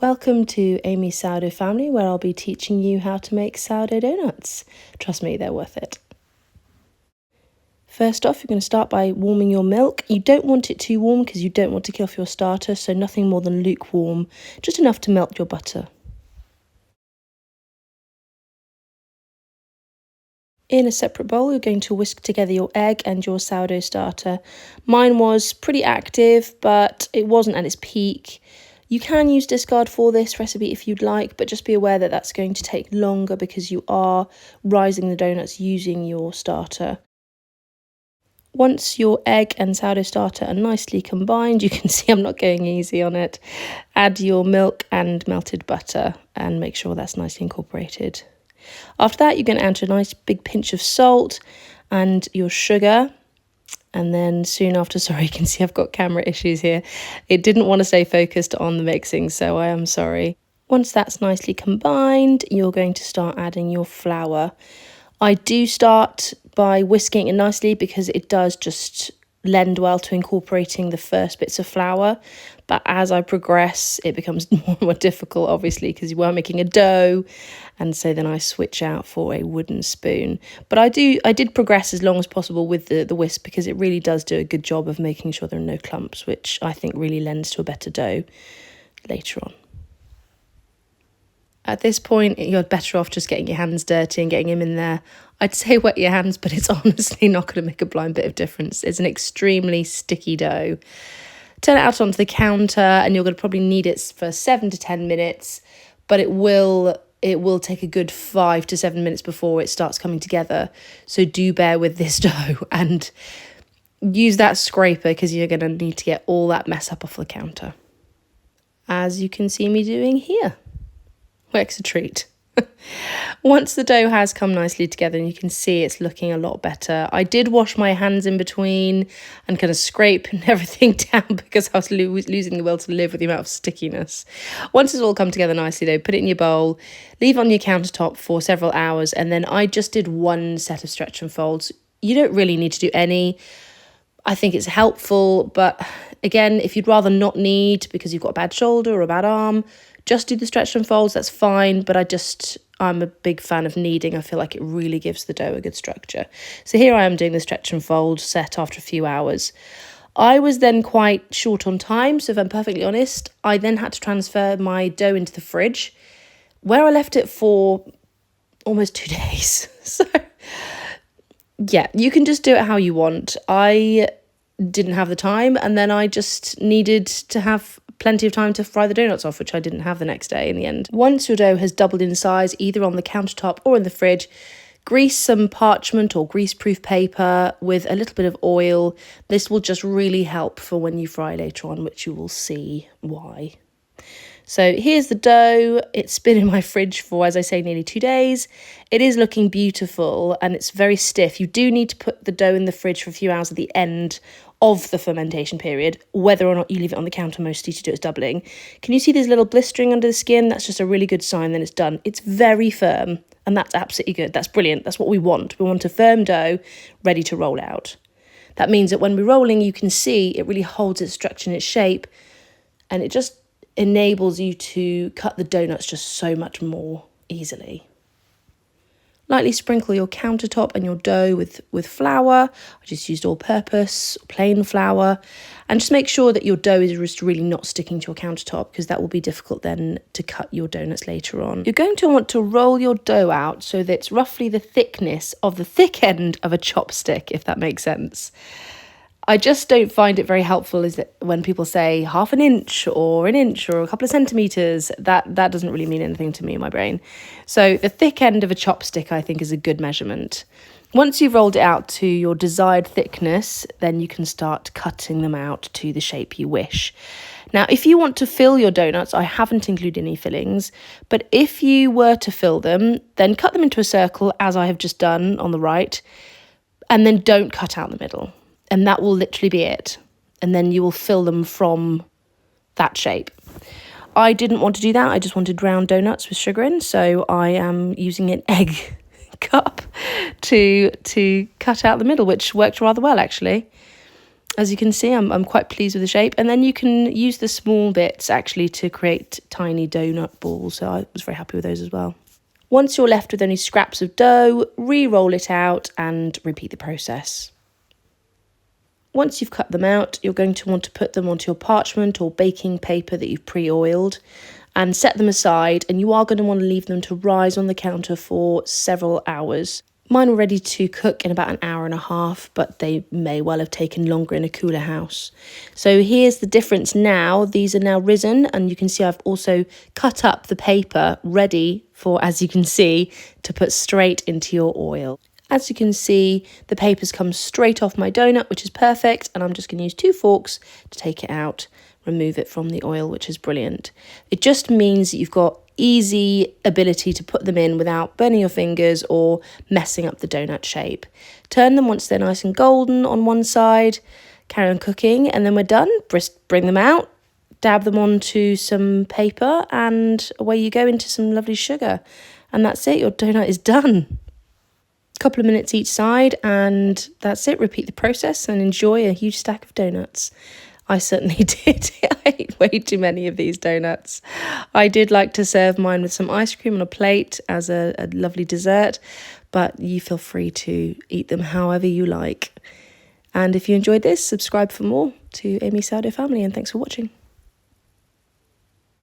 Welcome to Amy's Sourdough Family, where I'll be teaching you how to make sourdough donuts. Trust me, they're worth it. First off, you're going to start by warming your milk. You don't want it too warm because you don't want to kill off your starter, so nothing more than lukewarm, just enough to melt your butter. In a separate bowl, you're going to whisk together your egg and your sourdough starter. Mine was pretty active, but it wasn't at its peak. You can use discard for this recipe if you'd like, but just be aware that that's going to take longer because you are rising the donuts using your starter. Once your egg and sourdough starter are nicely combined, you can see I'm not going easy on it. Add your milk and melted butter and make sure that's nicely incorporated. After that, you're going to add a nice big pinch of salt and your sugar. And then soon after, sorry, you can see I've got camera issues here. It didn't want to stay focused on the mixing, so I am sorry. Once that's nicely combined, you're going to start adding your flour. I do start by whisking it nicely because it does just lend well to incorporating the first bits of flour. But as I progress, it becomes more and more difficult, obviously, because you are making a dough. And so then I switch out for a wooden spoon. But I did progress as long as possible with the whisk because it really does do a good job of making sure there are no clumps, which I think really lends to a better dough later on. At this point, you're better off just getting your hands dirty and getting them in there. I'd say wet your hands, but it's honestly not going to make a blind bit of difference. It's an extremely sticky dough. Turn it out onto the counter and you're going to probably knead it for 7 to 10 minutes, but it will take a good 5 to 7 minutes before it starts coming together. So do bear with this dough and use that scraper because you're going to need to get all that mess up off the counter. As you can see me doing here. Works a treat. Once the dough has come nicely together and you can see it's looking a lot better. I did wash my hands in between and kind of scrape everything down because I was losing the will to live with the amount of stickiness. Once it's all come together nicely though, put it in your bowl, leave it on your countertop for several hours, and then I just did one set of stretch and folds. You don't really need to do any. I think it's helpful, but again, if you'd rather not knead because you've got a bad shoulder or a bad arm, just do the stretch and folds, that's fine, but I'm a big fan of kneading. I feel like it really gives the dough a good structure. So here I am doing the stretch and fold set after a few hours. I was then quite short on time, so if I'm perfectly honest, I then had to transfer my dough into the fridge, where I left it for almost 2 days. So yeah, you can just do it how you want. I didn't have the time, and then I just needed to have plenty of time to fry the donuts off, which I didn't have the next day in the end. Once your dough has doubled in size, either on the countertop or in the fridge, grease some parchment or greaseproof paper with a little bit of oil. This will just really help for when you fry later on, which you will see why. So here's the dough. It's been in my fridge for, as I say, nearly 2 days. It is looking beautiful and it's very stiff. You do need to put the dough in the fridge for a few hours at the end of the fermentation period, whether or not you leave it on the counter mostly to do its doubling. Can you see there's little blistering under the skin? That's just a really good sign that it's done. It's very firm and that's absolutely good. That's brilliant. That's what we want. We want a firm dough ready to roll out. That means that when we're rolling, you can see it really holds its structure and its shape, and it just enables you to cut the donuts just so much more easily. Lightly sprinkle your countertop and your dough with flour. I just used all-purpose, plain flour. And just make sure that your dough is just really not sticking to your countertop, because that will be difficult then to cut your donuts later on. You're going to want to roll your dough out so that it's roughly the thickness of the thick end of a chopstick, if that makes sense. I just don't find it very helpful is that when people say half an inch or a couple of centimetres, that doesn't really mean anything to me in my brain. So the thick end of a chopstick, I think, is a good measurement. Once you've rolled it out to your desired thickness, then you can start cutting them out to the shape you wish. Now, if you want to fill your donuts, I haven't included any fillings, but if you were to fill them, then cut them into a circle, as I have just done on the right, and then don't cut out the middle. And that will literally be it. And then you will fill them from that shape. I didn't want to do that. I just wanted round donuts with sugar in. So I am using an egg cup to cut out the middle, which worked rather well, actually. As you can see, I'm quite pleased with the shape. And then you can use the small bits actually to create tiny donut balls. So I was very happy with those as well. Once you're left with only scraps of dough, re-roll it out and repeat the process. Once you've cut them out, you're going to want to put them onto your parchment or baking paper that you've pre-oiled and set them aside, and you are going to want to leave them to rise on the counter for several hours. Mine were ready to cook in about an hour and a half, but they may well have taken longer in a cooler house. So here's the difference now. These are now risen, and you can see I've also cut up the paper ready for, as you can see, to put straight into your oil. As you can see, the paper's come straight off my donut, which is perfect, and I'm just going to use 2 forks to take it out, remove it from the oil, which is brilliant. It just means that you've got easy ability to put them in without burning your fingers or messing up the donut shape. Turn them once they're nice and golden on one side, carry on cooking, and then we're done. Bring them out, dab them onto some paper, and away you go into some lovely sugar. And that's it, your donut is done. Couple of minutes each side, and that's it. Repeat the process and enjoy a huge stack of donuts. I certainly did. I ate way too many of these donuts. I did like to serve mine with some ice cream on a plate as a lovely dessert, but you feel free to eat them however you like. And if you enjoyed this, subscribe for more to Amy's Sourdough Family, and thanks for watching.